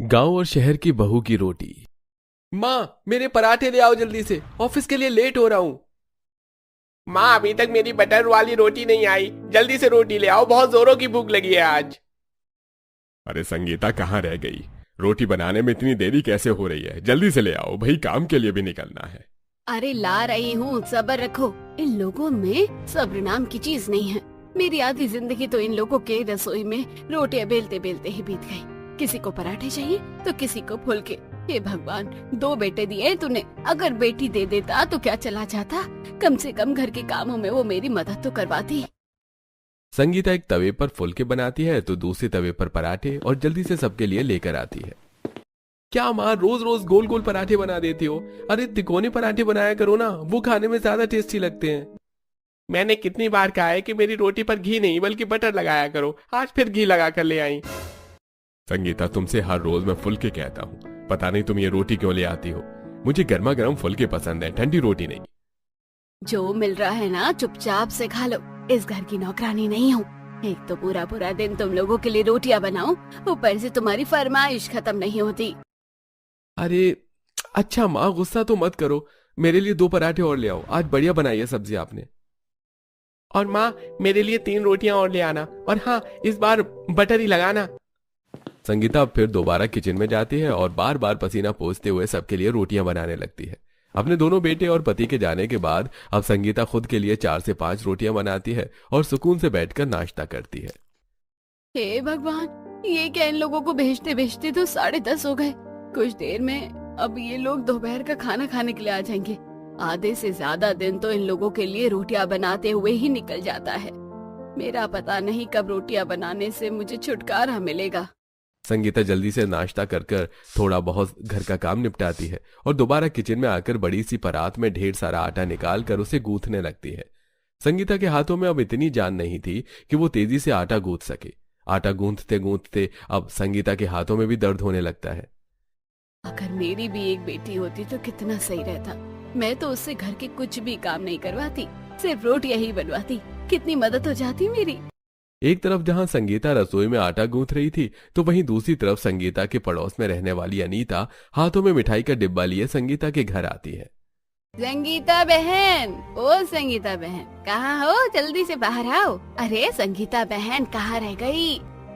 गांव और शहर की बहू की रोटी। माँ, मेरे पराठे ले आओ जल्दी से, ऑफिस के लिए लेट हो रहा हूँ। माँ, अभी तक मेरी बटर वाली रोटी नहीं आई। जल्दी से रोटी ले आओ, बहुत जोरों की भूख लगी है आज। अरे संगीता कहाँ रह गई? रोटी बनाने में इतनी देरी कैसे हो रही है? जल्दी से ले आओ भाई, काम के लिए भी निकलना है। अरे ला रही हूँ, सब्र रखो। इन लोगों में सब्र नाम की चीज नहीं है। मेरी आधी जिंदगी तो इन लोगों के रसोई में रोटियां बेलते बेलते ही बीत गई। किसी को पराठे चाहिए तो किसी को फुलके। हे भगवान, 2 बेटे दिए तूने, अगर बेटी दे देता तो क्या चला जाता। कम से कम घर के कामों में वो मेरी मदद तो करवाती। संगीता एक तवे पर फुलके बनाती है तो दूसरे तवे पर पराठे और जल्दी से सबके लिए लेकर आती है। क्या माँ, रोज रोज गोल गोल पराठे बना देती हो? अरे तिकोने पराठे बनाया करो ना, वो खाने में ज्यादा टेस्टी लगते हैं। मैंने कितनी बार कहा है कि मेरी रोटी पर घी नहीं बल्कि बटर लगाया करो, आज फिर घी लगा कर ले आई। संगीता, तुमसे हर रोज मैं फुलके कहता हूँ, पता नहीं तुम ये रोटी क्यों ले आती हो। मुझे गर्मा गर्म फुलके पसंद है, ठंडी रोटी नहीं। जो मिल रहा है ना चुपचाप से खा लो। इस घर की नौकरानी नहीं हूँ। एक तो पूरा पूरा दिन तुम लोगों के लिए रोटियां बनाऊं, ऊपर से तुम्हारी फरमाइश खत्म नहीं होती। अरे अच्छा माँ, गुस्सा तो मत करो, मेरे लिए 2 पराठे और ले आओ, आज बढ़िया बनाई है सब्जी आपने। और माँ, मेरे लिए 3 रोटियां और ले आना, और हाँ, इस बार बटर ही लगाना। संगीता अब फिर दोबारा किचन में जाती है और बार बार पसीना पोंछते हुए सबके लिए रोटियां बनाने लगती है। अपने दोनों बेटे और पति के जाने के बाद अब संगीता खुद के लिए 4 से 5 रोटियां बनाती है और सुकून से बैठकर नाश्ता करती है। हे भगवान, ये क्या, इन लोगों को भेजते भेजते तो 10:30 हो गए। कुछ देर में अब ये लोग दोपहर का खाना खाने के लिए आ जाएंगे। आधे से ज्यादा दिन तो इन लोगों के लिए रोटियां बनाते हुए ही निकल जाता है। मेरा पता नहीं कब रोटियां बनाने से मुझे छुटकारा मिलेगा। संगीता जल्दी से नाश्ता कर कर थोड़ा बहुत घर का काम निपटाती है और दोबारा किचन में आकर बड़ी सी परात में ढेर सारा आटा निकाल कर उसे गूंथने लगती है। संगीता के हाथों में अब इतनी जान नहीं थी कि वो तेजी से आटा गूंथ सके। आटा गूंथते गूंथते अब संगीता के हाथों में भी दर्द होने लगता है। अगर मेरी भी एक बेटी होती तो कितना सही रहता। मैं तो उससे घर के कुछ भी काम नहीं करवाती, सिर्फ रोटियां ही बनवाती। कितनी मदद हो जाती मेरी। एक तरफ जहां संगीता रसोई में आटा गूंथ रही थी तो वहीं दूसरी तरफ संगीता के पड़ोस में रहने वाली अनीता हाथों में मिठाई का डिब्बा लिए संगीता के घर आती है। संगीता बहन, ओ संगीता बहन, कहाँ हो? जल्दी से बाहर आओ। अरे संगीता बहन कहाँ रह गई?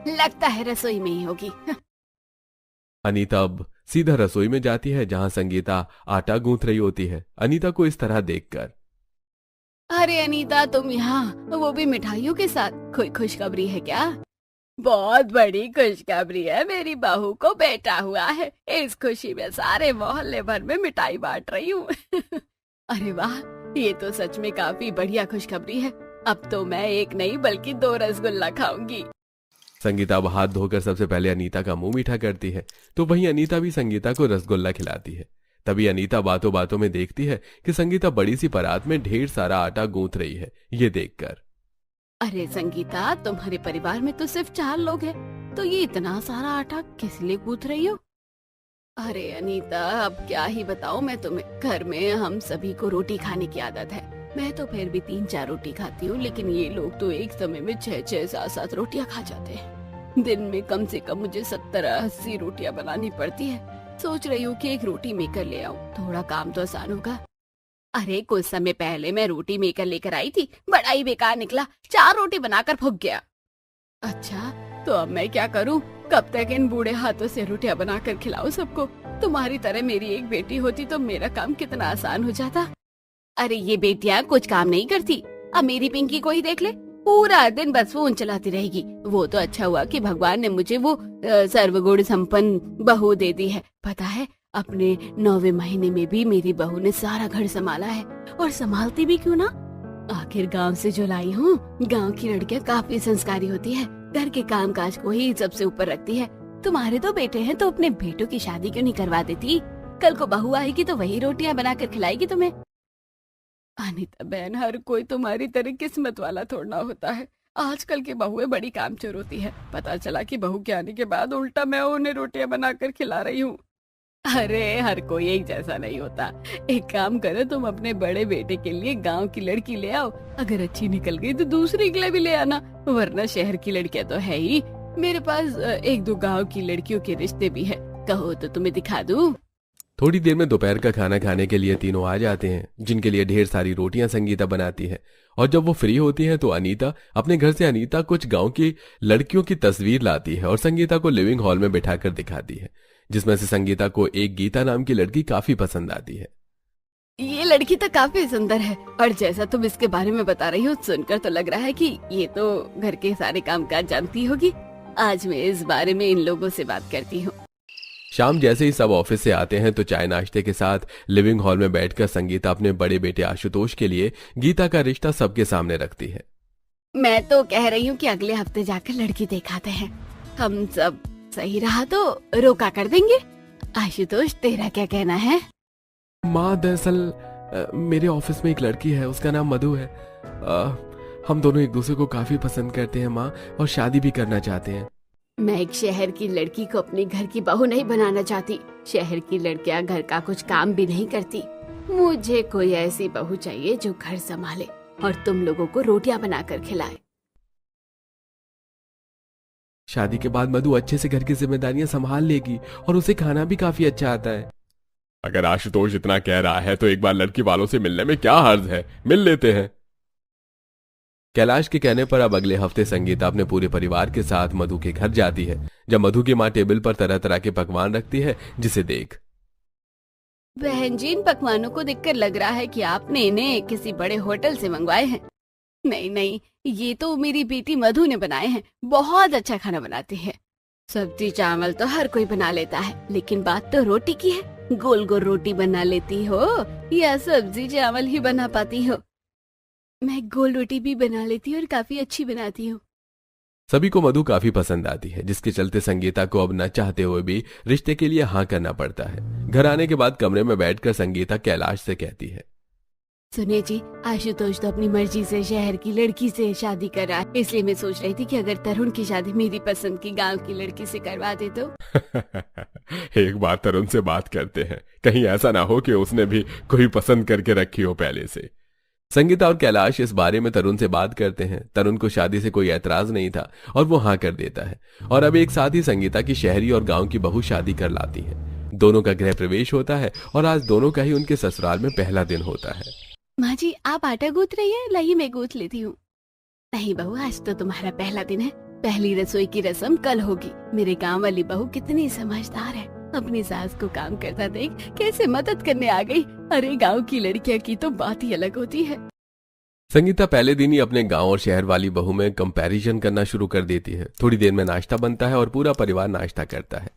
लगता है रसोई में ही होगी। अनीता अब सीधा रसोई में जाती है जहां संगीता आटा गूंथ रही होती है। अनीता को इस तरह देखकर, अरे अनीता, तुम यहाँ, वो भी मिठाइयों के साथ? कोई खुशखबरी है क्या? बहुत बड़ी खुशखबरी है, मेरी बहू को बेटा हुआ है। इस खुशी में सारे मोहल्ले भर में मिठाई बांट रही हूँ। अरे वाह, ये तो सच में काफी बढ़िया खुशखबरी है। अब तो मैं 1 नहीं बल्कि 2 रसगुल्ला खाऊंगी। संगीता अब हाथ धोकर सबसे पहले अनीता का मुंह मीठा करती है तो वहीं अनीता भी संगीता को रसगुल्ला खिलाती है। तभी अनीता बातों बातों में देखती है कि संगीता बड़ी सी परात में ढेर सारा आटा गूंथ रही है। ये देखकर, अरे संगीता, तुम्हारे परिवार में तो सिर्फ 4 लोग हैं, तो ये इतना सारा आटा किस लिए गूंथ रही हो? अरे अनीता, अब क्या ही बताऊं मैं तुम्हें। घर में हम सभी को रोटी खाने की आदत है। मैं तो फिर भी 3-4 रोटी खाती हूँ, लेकिन ये लोग तो एक समय में 6-6, 7-7 रोटियां खा जाते हैं। दिन में कम से कम मुझे 70-80 रोटियां बनानी पड़ती है। सोच रही हूँ कि एक रोटी मेकर ले आऊं, थोड़ा काम तो आसान होगा। अरे कुछ समय पहले मैं रोटी मेकर लेकर आई थी, बड़ा ही बेकार निकला। 4 रोटी बनाकर फूक गया। अच्छा, तो अब मैं क्या करूं? कब तक इन बूढ़े हाथों से रोटियां बनाकर खिलाऊं सबको? तुम्हारी तरह मेरी एक बेटी होती तो मेरा काम कितना आसान हो जाता। अरे ये बेटियां कुछ काम नहीं करती। अब मेरी पिंकी को ही देख ले, पूरा दिन बस फोन चलाती रहेगी। वो तो अच्छा हुआ कि भगवान ने मुझे वो सर्वगुण संपन्न बहू दे दी है। पता है, अपने 9वें महीने में भी मेरी बहू ने सारा घर संभाला है। और संभालती भी क्यों ना, आखिर गांव से जो लाई हूँ। गांव की लड़कियां काफी संस्कारी होती है, घर के काम काज को ही सबसे ऊपर रखती है। तुम्हारे तो बेटे हैं, तो अपने बेटों की शादी क्यों नहीं करवा देती? कल को बहू आएगी तो वही रोटियां बनाकर खिलाएगी तुम्हें। अनीता बहन, हर कोई तुम्हारी तरह किस्मत वाला थोड़ा होता है। आजकल की बहुएं बड़ी कामचोर होती है। पता चला कि बहू के आने के बाद उल्टा मैं उन्हें रोटियां बनाकर खिला रही हूँ। अरे हर कोई एक जैसा नहीं होता। एक काम करो, तुम अपने बड़े बेटे के लिए गांव की लड़की ले आओ। अगर अच्छी निकल गई तो दूसरी के लिए भी ले आना, वरना शहर की लड़कियां तो है ही। मेरे पास 1-2 गांव की लड़कियों के रिश्ते भी है। कहो तो तुम्हें दिखा दूं। थोड़ी देर में दोपहर का खाना खाने के लिए तीनों आ जाते हैं, जिनके लिए ढेर सारी रोटियां संगीता बनाती है। और जब वो फ्री होती है तो अनीता अपने घर से अनीता कुछ गांव की लड़कियों की तस्वीर लाती है और संगीता को लिविंग हॉल में बिठाकर दिखाती है, जिसमें से संगीता को एक गीता नाम की लड़की काफी पसंद आती है। ये लड़की तो काफी सुंदर है और जैसा तुम इसके बारे में बता रही हो सुनकर तो लग रहा है कि ये तो घर के सारे कामकाज जानती होगी। आज मैं इस बारे में इन लोगों से बात करती हूँ। शाम जैसे ही सब ऑफिस से आते हैं तो चाय नाश्ते के साथ लिविंग हॉल में बैठकर संगीता अपने बड़े बेटे आशुतोष के लिए गीता का रिश्ता सबके सामने रखती है। मैं तो कह रही हूँ कि अगले हफ्ते जाकर लड़की दिखाते हैं। हम सब सही रहा तो रोका कर देंगे। आशुतोष तेरा क्या कहना है? माँ दरअसल मेरे ऑफिस में एक लड़की है, उसका नाम मधु है। हम दोनों एक दूसरे को काफी पसंद करते हैं माँ, और शादी भी करना चाहते हैं। मैं एक शहर की लड़की को अपने घर की बहू नहीं बनाना चाहती। शहर की लड़कियां घर का कुछ काम भी नहीं करती। मुझे कोई ऐसी बहू चाहिए जो घर संभाले और तुम लोगों को रोटियां बनाकर खिलाए। शादी के बाद मधु अच्छे से घर की जिम्मेदारियां संभाल लेगी और उसे खाना भी काफी अच्छा आता है। अगर आशुतोष इतना कह रहा है तो एक बार लड़की वालों से मिलने में क्या हर्ज है, मिल लेते हैं। कैलाश के कहने पर अब अगले हफ्ते संगीता अपने पूरे परिवार के साथ मधु के घर जाती है। जब मधु की माँ टेबल पर तरह तरह के पकवान रखती है, जिसे देख बहन जी, इन पकवानों को देखकर लग रहा है कि आपने इन्हें किसी बड़े होटल से मंगवाए हैं। नहीं नहीं, ये तो मेरी बेटी मधु ने बनाए हैं। बहुत अच्छा खाना बनाती है। सब्जी चावल तो हर कोई बना लेता है, लेकिन बात तो रोटी की है। गोल गोल रोटी बना लेती हो या सब्जी चावल ही बना पाती हो? मैं गोल रोटी भी बना लेती हूँ और काफी अच्छी बनाती हूँ। सभी को मधु काफी पसंद आती है, जिसके चलते संगीता को अब न चाहते हुए भी रिश्ते के लिए हाँ करना पड़ता है। घर आने के बाद कमरे में बैठकर संगीता कैलाश से कहती है, सुनिए जी, आशुतोष तो अपनी मर्जी से शहर की लड़की से शादी कर रहा है, इसलिए मैं सोच रही थी कि अगर तरुण की शादी मेरी पसंद की गांव की लड़की से करवा दे तो। एक बार तरुण से बात करते हैं, कहीं ऐसा ना हो कि उसने भी कोई पसंद करके रखी हो पहले से। संगीता और कैलाश इस बारे में तरुण से बात करते हैं। तरुण को शादी से कोई ऐतराज नहीं था और वो हाँ कर देता है, और अब एक साथ ही संगीता की शहरी और गांव की बहू शादी कर लाती है। दोनों का गृह प्रवेश होता है और आज दोनों का ही उनके ससुराल में पहला दिन होता है। माँ जी, आप आटा गूंथ रही है? लाइए मैं गूंथ लेती हूँ। नहीं बहू, आज तो तुम्हारा पहला दिन है। पहली रसोई की रस्म कल होगी। मेरे गांव वाली बहू कितनी समझदार है, अपनी सास को काम करता देख कैसे मदद करने आ गई। अरे गांव की लड़कियां की तो बात ही अलग होती है। संगीता पहले दिन ही अपने गांव और शहर वाली बहू में कंपैरिजन करना शुरू कर देती है। थोड़ी देर में नाश्ता बनता है और पूरा परिवार नाश्ता करता है।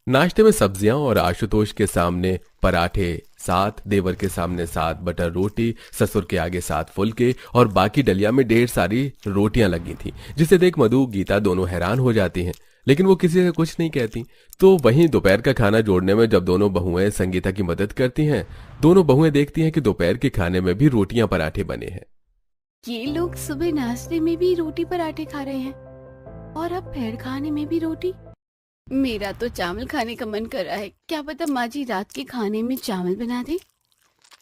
नाश्ते में सब्जियां और आशुतोष के सामने पराठे 7, देवर के सामने 7 बटर रोटी, ससुर के आगे 7 फुलके और बाकी डलिया में ढेर सारी रोटियां लगी थी, जिसे देख मधु गीता दोनों हैरान हो जाती हैं, लेकिन वो किसी से कुछ नहीं कहती। तो वहीं दोपहर का खाना जोड़ने में जब दोनों बहुएं संगीता की मदद करती हैं, दोनों बहुएं देखती हैं कि दोपहर के खाने में भी रोटियां पराठे बने हैं। ये लोग सुबह नाश्ते में भी रोटी पराठे खा रहे हैं और अब फिर खाने में भी रोटी। मेरा तो चावल खाने का मन कर रहा है। क्या पता माँ जी रात के खाने में चावल बना दे।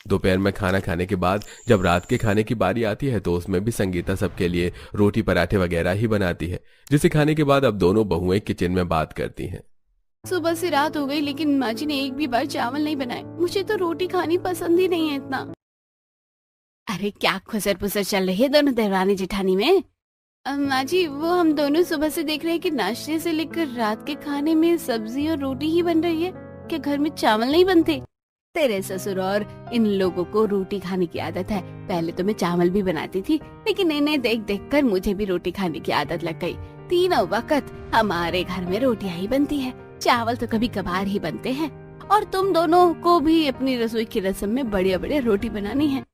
दोपहर में खाना खाने के बाद जब रात के खाने की बारी आती है तो उसमें भी संगीता सबके लिए रोटी पराठे वगैरह ही बनाती है, जिसे खाने के बाद अब दोनों बहुएं किचन में बात करती हैं। सुबह से रात हो गई लेकिन माँ जी ने एक भी बार चावल नहीं बनाए। मुझे तो रोटी खानी पसंद ही नहीं है इतना। अरे क्या खुसर पुसर चल रही है दोनों देवरानी जेठानी में? माँ जी, वो हम दोनों सुबह से देख रहे हैं कि नाश्ते से लेकर रात के खाने में सब्जी और रोटी ही बन रही है। क्या घर में चावल नहीं बनते? तेरे ससुर और इन लोगों को रोटी खाने की आदत है। पहले तो मैं चावल भी बनाती थी, लेकिन इन्हें देख देख कर मुझे भी रोटी खाने की आदत लग गई। तीनों वक्त हमारे घर में रोटियां ही बनती है, चावल तो कभी कभार ही बनते हैं। और तुम दोनों को भी अपनी रसोई की रस्म में बढ़िया बढ़िया रोटी बनानी है।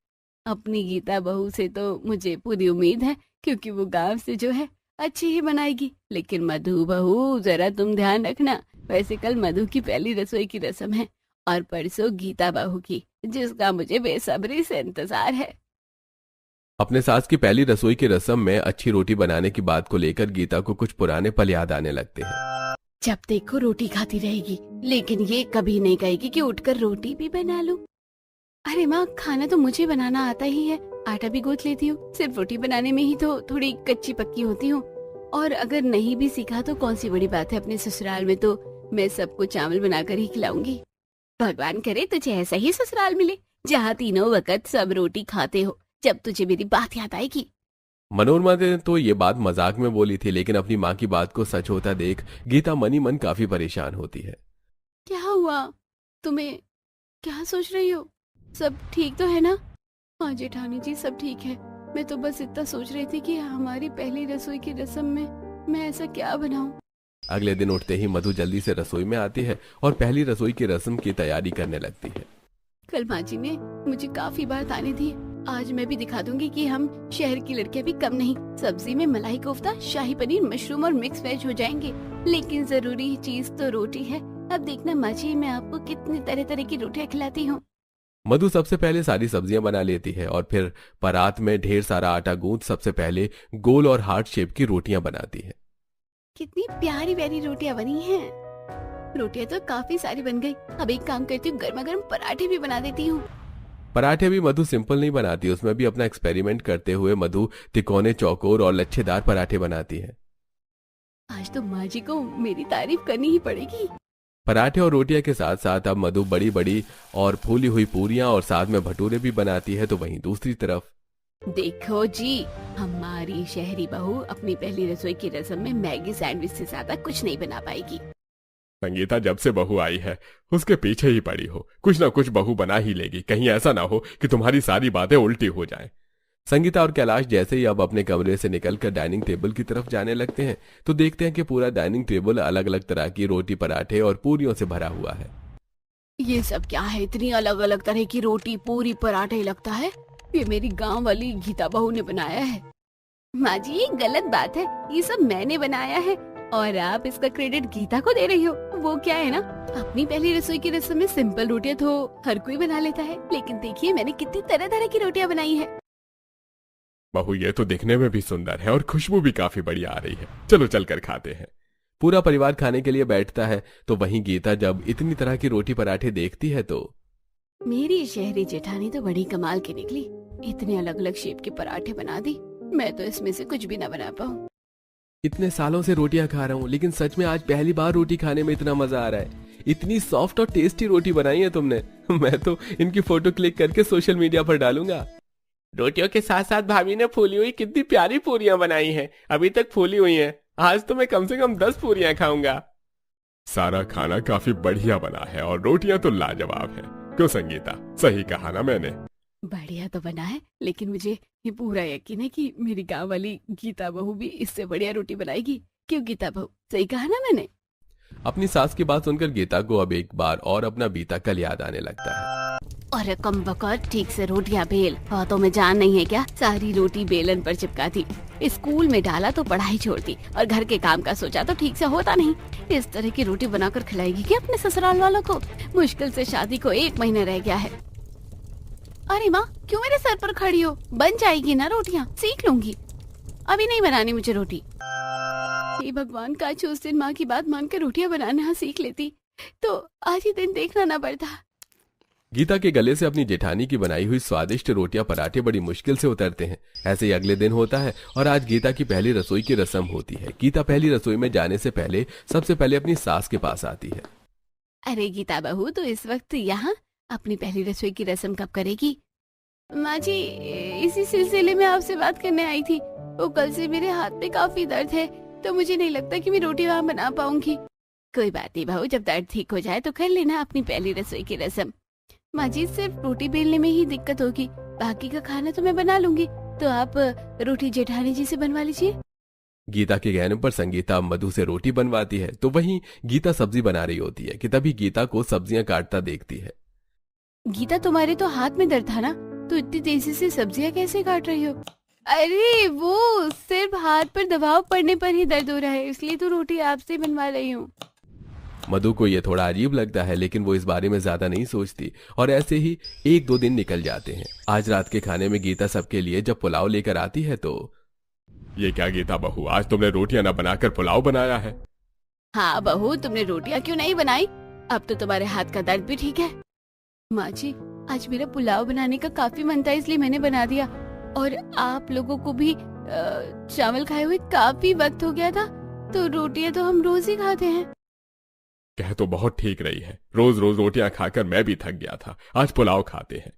अपनी गीता बहू से तो मुझे पूरी उम्मीद है, क्योंकि वो गांव से जो है अच्छी ही बनाएगी। लेकिन मधु बहू, जरा तुम ध्यान रखना। वैसे कल मधु की पहली रसोई की रस्म है और परसों गीता बहू की, जिसका मुझे बेसब्री से इंतजार है। अपने सास की पहली रसोई की रस्म में अच्छी रोटी बनाने की बात को लेकर गीता को कुछ पुराने पल याद आने लगते हैं। जब देखो रोटी खाती रहेगी, लेकिन ये कभी नहीं कहेगी कि उठकर रोटी भी बना लूं। अरे माँ, खाना तो मुझे बनाना आता ही है। आटा भी गूंथ लेती हूँ, सिर्फ रोटी बनाने में ही तो थोड़ी कच्ची पक्की होती हूँ। और अगर नहीं भी सीखा तो कौन सी बड़ी बात है, अपने ससुराल में तो मैं सबको चावल बनाकर ही खिलाऊंगी। भगवान करे तुझे ऐसा ही ससुराल मिले जहाँ तीनों वक्त सब रोटी खाते हो। जब तुझे मेरी बात याद आएगी। मनोरमा ने तो ये बात मजाक में बोली थी, लेकिन अपनी माँ की बात को सच होता देख गीता मनी मन काफी परेशान होती है। क्या हुआ? तुम्हें क्या सोच रही हो? सब ठीक तो है ना? हाँ जेठानी जी, सब ठीक है। मैं तो बस इतना सोच रही थी कि हमारी पहली रसोई की रस्म में मैं ऐसा क्या बनाऊं। अगले दिन उठते ही मधु जल्दी से रसोई में आती है और पहली रसोई की रस्म की तैयारी करने लगती है। कल माँ जी ने मुझे काफी बार ताने दिए, आज मैं भी दिखा दूंगी कि हम शहर की लड़कियां भी कम नहीं। सब्जी में मलाई कोफ्ता, शाही पनीर, मशरूम और मिक्स वेज हो जाएंगे, लेकिन जरूरी चीज तो रोटी है। अब देखना माँ जी, मैं आपको कितनी तरह तरह की रोटियां खिलाती हूँ। मधु सबसे पहले सारी सब्जियां बना लेती है और फिर परात में ढेर सारा आटा गूंथ सबसे पहले गोल और हार्ट शेप की रोटियां बनाती है। कितनी प्यारी प्यारी रोटियां बनी हैं। रोटियां तो काफी सारी बन गई। अब एक काम करती हूँ, गर्मा गर्म पराठे भी बना देती हूँ। पराठे भी मधु सिंपल नहीं बनाती, उसमें भी अपना एक्सपेरिमेंट करते हुए मधु तिकोने, चौकोर और लच्छेदार पराठे बनाती है। आज तो माँ जी को मेरी तारीफ करनी ही पड़ेगी। पराठे और रोटियां के साथ साथ अब मधु बड़ी बड़ी और फूली हुई पूरियां और साथ में भटूरे भी बनाती है। तो वहीं दूसरी तरफ देखो जी, हमारी शहरी बहू अपनी पहली रसोई की रस्म में मैगी सैंडविच से ज्यादा कुछ नहीं बना पाएगी। संगीता जब से बहू आई है उसके पीछे ही पड़ी हो, कुछ ना कुछ बहू बना ही लेगी। कहीं ऐसा ना हो कि तुम्हारी सारी बातें उल्टी हो जाएं। संगीता और कैलाश जैसे ही अब अपने कमरे से निकलकर डाइनिंग टेबल की तरफ जाने लगते हैं तो देखते हैं कि पूरा डाइनिंग टेबल अलग अलग तरह की रोटी, पराठे और पूरियों से भरा हुआ है। ये सब क्या है? इतनी अलग अलग तरह की रोटी, पूरी, पराठे। लगता है ये मेरी गांव वाली गीता बहू ने बनाया है। माँ जी, ये गलत बात है। ये सब मैंने बनाया है और आप इसका क्रेडिट गीता को दे रही हो। वो क्या है ना, अपनी पहली रसोई की रस्म में सिंपल रोटियां तो हर कोई बना लेता है, लेकिन देखिए मैंने कितनी तरह तरह की रोटियां बनाई है। बहू ये तो दिखने में भी सुंदर है और खुशबू भी काफी बढ़िया आ रही है। चलो चलकर खाते हैं। पूरा परिवार खाने के लिए बैठता है तो वहीं गीता जब इतनी तरह की रोटी पराठे देखती है तो मेरी शहरी जेठानी तो बड़ी कमाल की निकली। इतने अलग अलग शेप के पराठे बना दी, मैं तो इसमें से कुछ भी न बना पाऊँ। इतने सालों से रोटियां खा रहा हूँ, लेकिन सच में आज पहली बार रोटी खाने में इतना मजा आ रहा है। इतनी सॉफ्ट और टेस्टी रोटी बनाई है तुमने। मैं तो इनकी फोटो क्लिक करके सोशल मीडिया पर डालूंगा। रोटियों के साथ साथ भाभी ने फूली हुई कितनी प्यारी पूरियां बनाई हैं। अभी तक फूली हुई हैं। आज तो मैं कम से कम 10 पूरियां खाऊंगा। सारा खाना काफी बढ़िया बना है और रोटियां तो लाजवाब है। क्यों संगीता, सही कहा ना मैंने? बढ़िया तो बना है, लेकिन मुझे ये पूरा यकीन है कि मेरी गांव वाली गीता बहू भी इससे बढ़िया रोटी बनाएगी। क्यों गीता बहू, सही कहा ना मैंने? अपनी सास की बात सुनकर गीता को अब एक बार और अपना बीता कल याद आने लगता है। अरे कम बकत, ठीक से रोटियां बेल। हाथों में जान नहीं है क्या? सारी रोटी बेलन पर चिपका दी। स्कूल में डाला तो पढ़ाई छोड़ दी और घर के काम का सोचा तो ठीक से होता नहीं। इस तरह की रोटी बनाकर खिलाएगी क्या अपने ससुराल वालों को? मुश्किल से शादी को 1 महीना रह गया है। अरे माँ, क्यों मेरे सर पर खड़ी हो? बन जाएगी ना रोटियां, सीख लूंगी। अभी नहीं बनानी मुझे रोटी। हे भगवान, काश उस दिन माँ की बात मानकर रोटियां बनाना सीख लेती तो आज ही दिन देखना ना पड़ता। गीता के गले से अपनी जेठानी की बनाई हुई स्वादिष्ट रोटियां पराठे बड़ी मुश्किल से उतरते हैं। ऐसे ही अगले दिन होता है और आज गीता की पहली रसोई की रस्म होती है। गीता पहली रसोई में जाने से पहले सबसे पहले अपनी सास के पास आती है। अरे गीता बहू, तो इस वक्त यहाँ अपनी पहली रसोई की रस्म कब करेगी? माँ जी, इसी सिलसिले में आपसे बात करने आई थी। वो कल से मेरे हाथ में काफी दर्द है, तो मुझे नहीं लगता कि मैं रोटी वहाँ बना पाऊंगी। कोई बात नहीं बहू, जब दर्द ठीक हो जाए तो कर लेना अपनी पहली रसोई की रस्म। माँ जी, सिर्फ रोटी बेलने में ही दिक्कत होगी, बाकी का खाना तो मैं बना लूंगी। तो आप रोटी जेठानी जी से बनवा लीजिए। गीता के कहने पर संगीता मधु से रोटी बनवाती है तो वहीं गीता सब्जी बना रही होती है कि तभी गीता को सब्जियां काटता देखती है। गीता, तुम्हारे तो हाथ में दर्द था ना, तो इतनी तेजी से सब्जियां कैसे काट रही हो? अरे वो सिर्फ हाथ पर दबाव पड़ने पर ही दर्द हो रहा है, इसलिए तो रोटी आपसे बनवा रही हूँ। मधु को ये थोड़ा अजीब लगता है, लेकिन वो इस बारे में ज्यादा नहीं सोचती और ऐसे ही 1-2 दिन निकल जाते हैं। आज रात के खाने में गीता सबके लिए जब पुलाव लेकर आती है तो ये क्या गीता बहू, आज तुमने रोटियां न बनाकर पुलाव बनाया है? हाँ बहू, तुमने रोटियां क्यों नहीं बनाई? अब तो तुम्हारे हाथ का दर्द भी ठीक है। माँ जी, आज मेरा पुलाव बनाने का काफी मन था, इसलिए मैंने बना दिया। और आप लोगों को भी चावल खाए हुए काफी वक्त हो गया था, तो रोटियां तो हम रोज ही खाते हैं। कह तो बहुत ठीक रही है, रोज रोज रोटियां खाकर मैं भी थक गया था, आज पुलाव खाते हैं।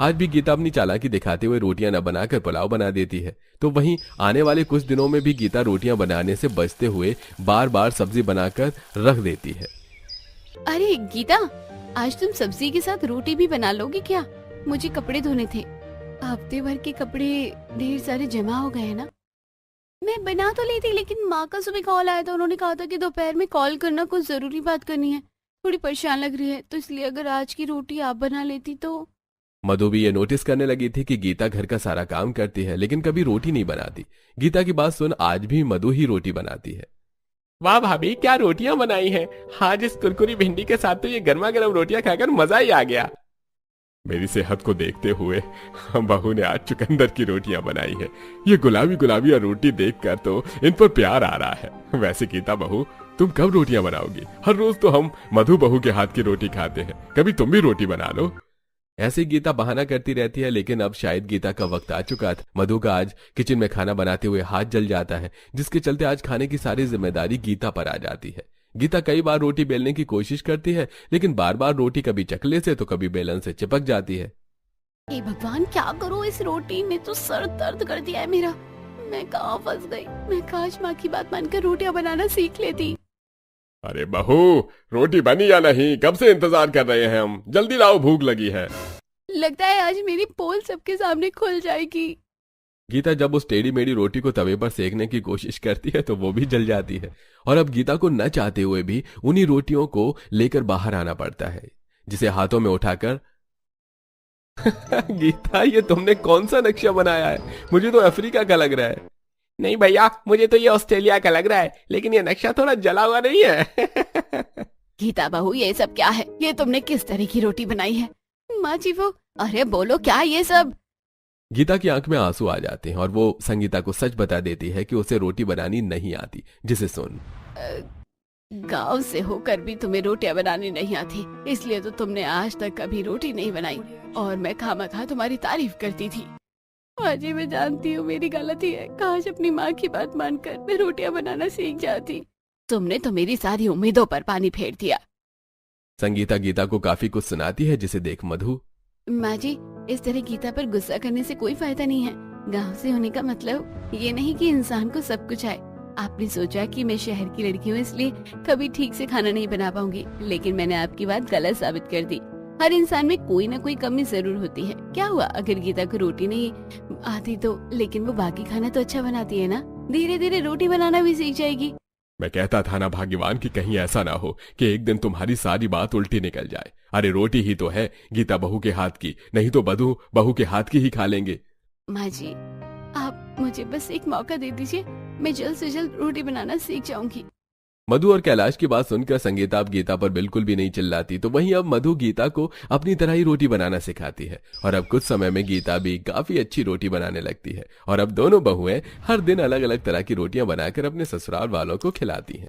आज भी गीता अपनी चालाकी दिखाते हुए रोटियां न बनाकर पुलाव बना देती है। तो वहीं आने वाले कुछ दिनों में भी गीता रोटियां बनाने से बचते हुए बार बार सब्जी बनाकर रख देती है। अरे गीता, आज तुम सब्जी के साथ रोटी भी बना लोगी क्या? मुझे कपड़े धोने थे, हफ्ते भर के कपड़े ढेर सारे जमा हो गए हैं ना। मैं बना तो लेती, लेकिन माँ का सुबह कॉल आया था, उन्होंने कहा था कि दोपहर में कॉल करना, कुछ जरूरी बात करनी है। थोड़ी परेशान लग रही है, तो इसलिए अगर आज की रोटी आप बना लेती तो। मधु भी ये नोटिस करने लगी थी कि गीता घर का सारा काम करती है लेकिन कभी रोटी नहीं बनाती। गीता की बात सुन आज भी मधु ही रोटी बनाती है। वाह भाभी, क्या रोटियां बनाई हैं। आज इस कुरकुरी भिंडी के साथ तो ये गर्मा गर्म रोटियां खाकर मजा ही आ गया। मेरी सेहत को देखते हुए बहू ने आज चुकंदर की रोटियां बनाई है। ये गुलाबी गुलाबी रोटी देखकर तो इन पर प्यार आ रहा है। वैसे गीता बहू, तुम कब रोटियां बनाओगी? हर रोज तो हम मधु बहू के हाथ की रोटी खाते हैं, कभी तुम भी रोटी बना लो। ऐसे गीता बहाना करती रहती है, लेकिन अब शायद गीता का वक्त आ चुका था। मधु का आज किचन में खाना बनाते हुए हाथ जल जाता है, जिसके चलते आज खाने की सारी जिम्मेदारी गीता पर आ जाती है। गीता कई बार रोटी बेलने की कोशिश करती है, लेकिन बार बार रोटी कभी चकले से तो कभी बेलन से चिपक जाती है। हे भगवान, क्या करूं? इस रोटी ने तो सर दर्द कर दिया है मेरा। मैं कहाँ फंस गई? मैं काश माँ की बात मानकर रोटियां बनाना सीख लेती। अरे बहू, रोटी बनी या नहीं? कब से इंतजार कर रहे हैं हम, जल्दी लाओ, भूख लगी है। लगता है आज मेरी पोल सबके सामने खुल जाएगी। गीता जब उस टेढ़ी मेढ़ी रोटी को तवे पर सेकने की कोशिश करती है तो वो भी जल जाती है, और अब गीता को न चाहते हुए भी उन्हीं रोटियों को लेकर बाहर आना पड़ता है, जिसे हाथों में उठाकर गीता, ये तुमने कौन सा नक्शा बनाया है? मुझे तो अफ्रीका का लग रहा है। नहीं भैया, मुझे तो ये ऑस्ट्रेलिया का लग रहा है, लेकिन ये नक्शा थोड़ा जला हुआ नहीं है। गीता बहू, ये सब क्या है? ये तुमने किस तरह की रोटी बनाई है? माँ जी वो, अरे बोलो क्या ये सब? गीता की आंख में आंसू आ जाते हैं और वो संगीता को सच बता देती है कि उसे रोटी बनानी नहीं आती, जिसे सुन। गांव से होकर भी तुम्हें रोटियां बनानी नहीं आती, इसलिए तो तुमने आज तक कभी रोटी नहीं बनाई और मैं खामखा तुम्हारी तारीफ करती थी। आज मैं जानती हूँ मेरी गलती है। काश अपनी माँ की बात मानकर मैं रोटियां बनाना सीख जाती। तुमने तो मेरी सारी उम्मीदों पर पानी फेर दिया। संगीता गीता को काफी कुछ सुनाती है, जिसे देख मधु। माँ जी, इस तरह गीता पर गुस्सा करने से कोई फायदा नहीं है। गांव से होने का मतलब ये नहीं कि इंसान को सब कुछ आए। आपने सोचा कि मैं शहर की लड़की हूँ इसलिए कभी ठीक से खाना नहीं बना पाऊंगी, लेकिन मैंने आपकी बात गलत साबित कर दी। हर इंसान में कोई ना कोई कमी जरूर होती है। क्या हुआ अगर गीता को रोटी नहीं आती तो, लेकिन वो बाकी खाना तो अच्छा बनाती है ना। धीरे धीरे रोटी बनाना भी सीख जाएगी। मैं कहता था ना भाग्यवान कि कहीं ऐसा ना हो कि एक दिन तुम्हारी सारी बात उल्टी निकल जाए। अरे रोटी ही तो है गीता बहू के हाथ की, नहीं तो बधू बहू के हाथ की ही खा लेंगे। माँ जी, आप मुझे बस एक मौका दे दीजिए, मैं जल्द से जल्द रोटी बनाना सीख जाऊंगी। मधु और कैलाश की बात सुनकर संगीता अब गीता पर बिल्कुल भी नहीं चिल्लाती। तो वहीं अब मधु गीता को अपनी तरह ही रोटी बनाना सिखाती है, और अब कुछ समय में गीता भी काफी अच्छी रोटी बनाने लगती है। और अब दोनों बहुएं हर दिन अलग अलग तरह की रोटियां बनाकर अपने ससुराल वालों को खिलाती हैं।